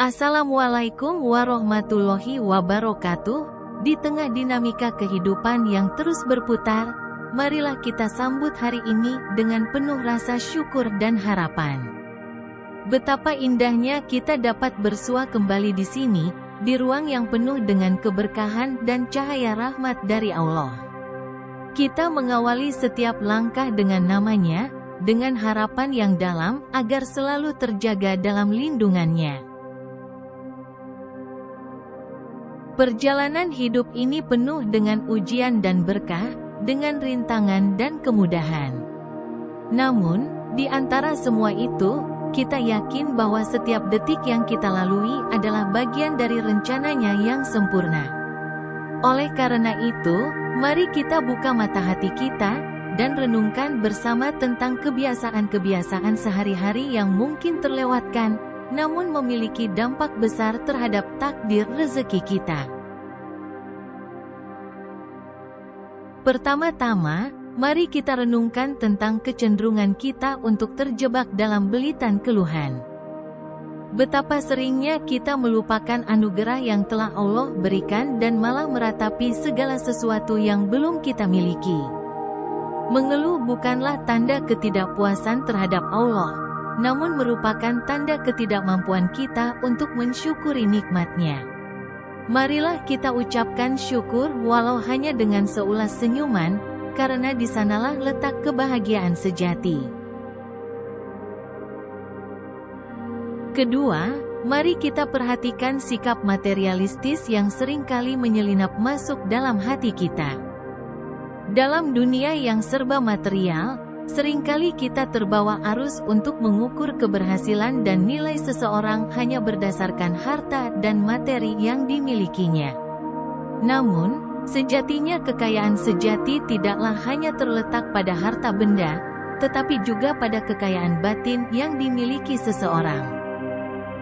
Assalamualaikum warahmatullahi wabarakatuh. Di tengah dinamika kehidupan yang terus berputar, marilah kita sambut hari ini dengan penuh rasa syukur dan harapan. Betapa indahnya kita dapat bersua kembali di sini, di ruang yang penuh dengan keberkahan dan cahaya rahmat dari Allah. Kita mengawali setiap langkah dengan namanya, dengan harapan yang dalam agar selalu terjaga dalam lindungannya. Perjalanan hidup ini penuh dengan ujian dan berkah, dengan rintangan dan kemudahan. Namun, di antara semua itu, kita yakin bahwa setiap detik yang kita lalui adalah bagian dari rencananya yang sempurna. Oleh karena itu, mari kita buka mata hati kita, dan renungkan bersama tentang kebiasaan-kebiasaan sehari-hari yang mungkin terlewatkan, namun memiliki dampak besar terhadap takdir rezeki kita. Pertama-tama, mari kita renungkan tentang kecenderungan kita untuk terjebak dalam belitan keluhan. Betapa seringnya kita melupakan anugerah yang telah Allah berikan dan malah meratapi segala sesuatu yang belum kita miliki. Mengeluh bukanlah tanda ketidakpuasan terhadap Allah, namun merupakan tanda ketidakmampuan kita untuk mensyukuri nikmat-Nya. Marilah kita ucapkan syukur walau hanya dengan seulas senyuman, karena di sanalah letak kebahagiaan sejati. Kedua, mari kita perhatikan sikap materialistis yang seringkali menyelinap masuk dalam hati kita. Dalam dunia yang serba material, seringkali kita terbawa arus untuk mengukur keberhasilan dan nilai seseorang hanya berdasarkan harta dan materi yang dimilikinya. Namun, sejatinya kekayaan sejati tidaklah hanya terletak pada harta benda, tetapi juga pada kekayaan batin yang dimiliki seseorang.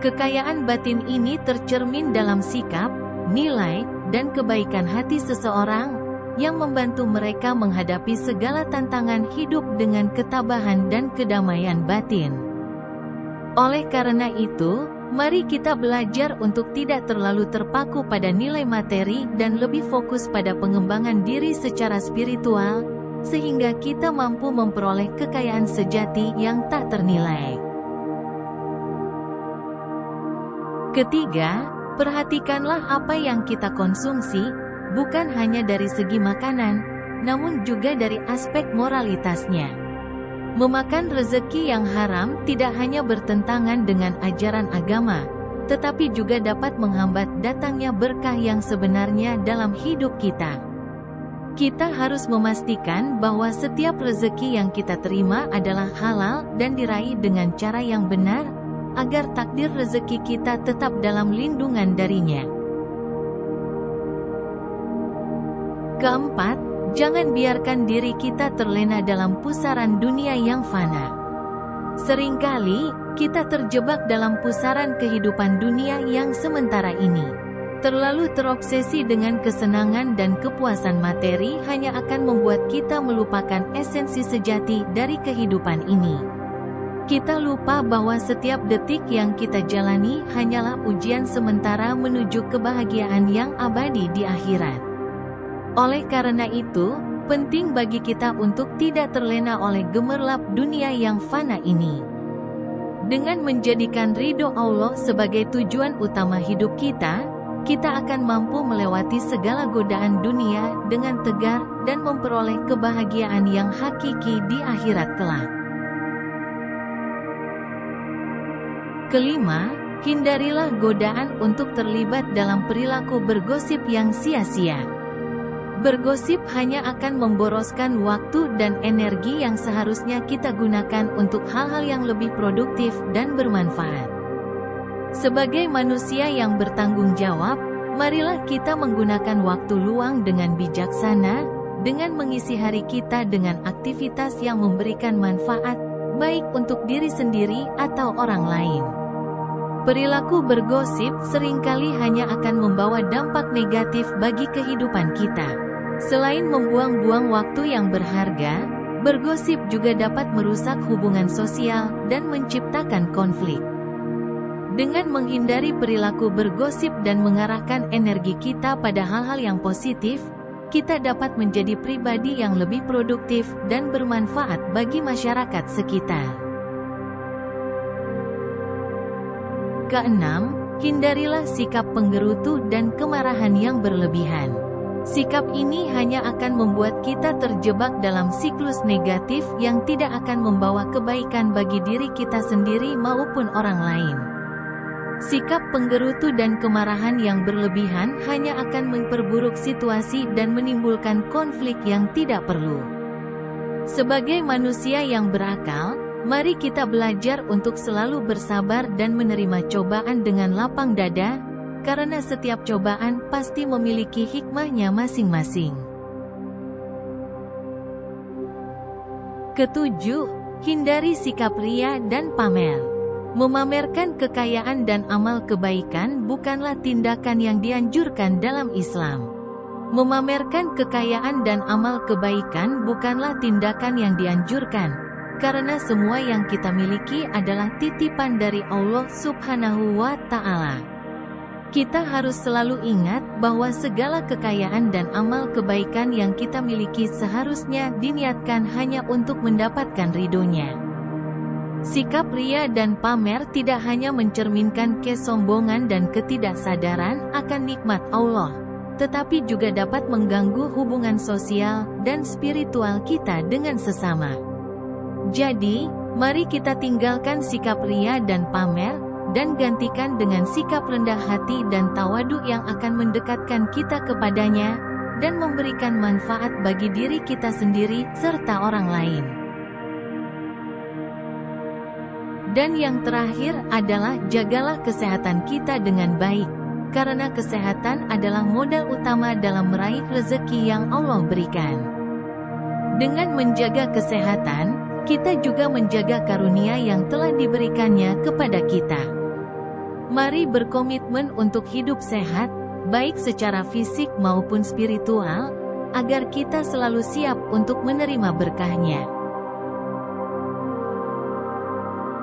Kekayaan batin ini tercermin dalam sikap, nilai, dan kebaikan hati seseorang, yang membantu mereka menghadapi segala tantangan hidup dengan ketabahan dan kedamaian batin. Oleh karena itu, mari kita belajar untuk tidak terlalu terpaku pada nilai materi dan lebih fokus pada pengembangan diri secara spiritual, sehingga kita mampu memperoleh kekayaan sejati yang tak ternilai. Ketiga, perhatikanlah apa yang kita konsumsi, bukan hanya dari segi makanan, namun juga dari aspek moralitasnya. Memakan rezeki yang haram tidak hanya bertentangan dengan ajaran agama, tetapi juga dapat menghambat datangnya berkah yang sebenarnya dalam hidup kita. Kita harus memastikan bahwa setiap rezeki yang kita terima adalah halal dan diraih dengan cara yang benar, agar takdir rezeki kita tetap dalam lindungan darinya. Keempat, jangan biarkan diri kita terlena dalam pusaran dunia yang fana. Seringkali, kita terjebak dalam pusaran kehidupan dunia yang sementara ini. Terlalu terobsesi dengan kesenangan dan kepuasan materi hanya akan membuat kita melupakan esensi sejati dari kehidupan ini. Kita lupa bahwa setiap detik yang kita jalani hanyalah ujian sementara menuju kebahagiaan yang abadi di akhirat. Oleh karena itu, penting bagi kita untuk tidak terlena oleh gemerlap dunia yang fana ini. Dengan menjadikan ridho Allah sebagai tujuan utama hidup kita, kita akan mampu melewati segala godaan dunia dengan tegar dan memperoleh kebahagiaan yang hakiki di akhirat kelak. Kelima, hindarilah godaan untuk terlibat dalam perilaku bergosip yang sia-sia. Bergosip hanya akan memboroskan waktu dan energi yang seharusnya kita gunakan untuk hal-hal yang lebih produktif dan bermanfaat. Sebagai manusia yang bertanggung jawab, marilah kita menggunakan waktu luang dengan bijaksana, dengan mengisi hari kita dengan aktivitas yang memberikan manfaat, baik untuk diri sendiri atau orang lain. Perilaku bergosip seringkali hanya akan membawa dampak negatif bagi kehidupan kita. Selain membuang-buang waktu yang berharga, bergosip juga dapat merusak hubungan sosial dan menciptakan konflik. Dengan menghindari perilaku bergosip dan mengarahkan energi kita pada hal-hal yang positif, kita dapat menjadi pribadi yang lebih produktif dan bermanfaat bagi masyarakat sekitar. Keenam, hindarilah sikap penggerutu dan kemarahan yang berlebihan. Sikap ini hanya akan membuat kita terjebak dalam siklus negatif yang tidak akan membawa kebaikan bagi diri kita sendiri maupun orang lain. Sikap penggerutu dan kemarahan yang berlebihan hanya akan memperburuk situasi dan menimbulkan konflik yang tidak perlu. Sebagai manusia yang berakal, mari kita belajar untuk selalu bersabar dan menerima cobaan dengan lapang dada, karena setiap cobaan pasti memiliki hikmahnya masing-masing. Ketujuh, hindari sikap ria dan pamer. Memamerkan kekayaan dan amal kebaikan bukanlah tindakan yang dianjurkan dalam Islam. Memamerkan kekayaan dan amal kebaikan bukanlah tindakan yang dianjurkan, karena semua yang kita miliki adalah titipan dari Allah Subhanahu wa Ta'ala. Kita harus selalu ingat bahwa segala kekayaan dan amal kebaikan yang kita miliki seharusnya diniatkan hanya untuk mendapatkan ridhonya. Sikap ria dan pamer tidak hanya mencerminkan kesombongan dan ketidaksadaran akan nikmat Allah, tetapi juga dapat mengganggu hubungan sosial dan spiritual kita dengan sesama. Jadi, mari kita tinggalkan sikap ria dan pamer, dan gantikan dengan sikap rendah hati dan tawadu yang akan mendekatkan kita kepadanya, dan memberikan manfaat bagi diri kita sendiri serta orang lain. Dan yang terakhir adalah jagalah kesehatan kita dengan baik, karena kesehatan adalah modal utama dalam meraih rezeki yang Allah berikan. Dengan menjaga kesehatan, kita juga menjaga karunia yang telah diberikannya kepada kita. Mari berkomitmen untuk hidup sehat, baik secara fisik maupun spiritual, agar kita selalu siap untuk menerima berkahnya.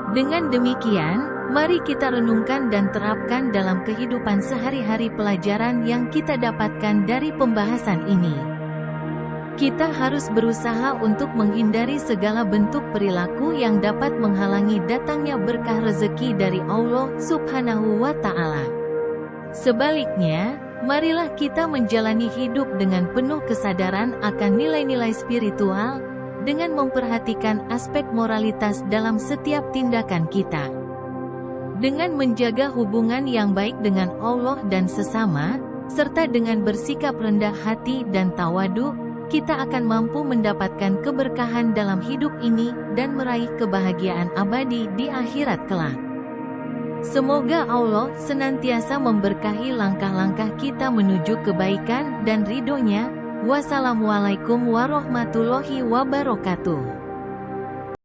Dengan demikian, mari kita renungkan dan terapkan dalam kehidupan sehari-hari pelajaran yang kita dapatkan dari pembahasan ini. Kita harus berusaha untuk menghindari segala bentuk perilaku yang dapat menghalangi datangnya berkah rezeki dari Allah Subhanahu wa Ta'ala. Sebaliknya, marilah kita menjalani hidup dengan penuh kesadaran akan nilai-nilai spiritual, dengan memperhatikan aspek moralitas dalam setiap tindakan kita. Dengan menjaga hubungan yang baik dengan Allah dan sesama, serta dengan bersikap rendah hati dan tawadu, kita akan mampu mendapatkan keberkahan dalam hidup ini dan meraih kebahagiaan abadi di akhirat kelak. Semoga Allah senantiasa memberkahi langkah-langkah kita menuju kebaikan dan ridhonya. Wassalamualaikum warahmatullahi wabarakatuh.